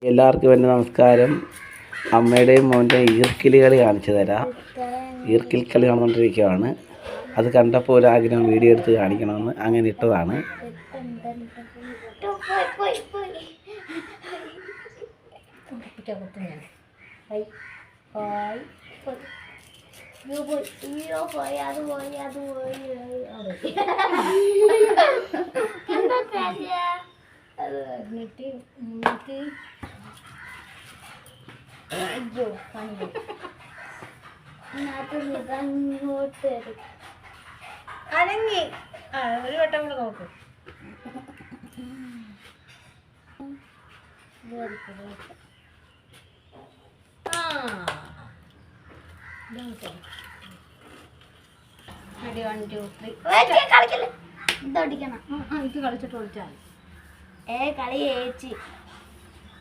എല്ലാവർക്കും എൻ്റെ നമസ്കാരം. അമ്മയുടെയും മോൻ്റെയും ഈർക്കിൽ കളി കാണിച്ചു തരാം. ഈർക്കിൽ കളി നടന്നുകൊണ്ടിരിക്കുകയാണ്. അത് കണ്ടപ്പോൾ ഒരാഗ്രഹം വീഡിയോ എടുത്ത് കാണിക്കണമെന്ന് അങ്ങനെ ഇട്ടതാണ്. അയ്യോ അനങ്ങി ഒരു വട്ടം കൂടെ നോക്ക്. ഇത് കളിച്ചിട്ട് വിളിച്ചാൽ കളി ചേച്ചി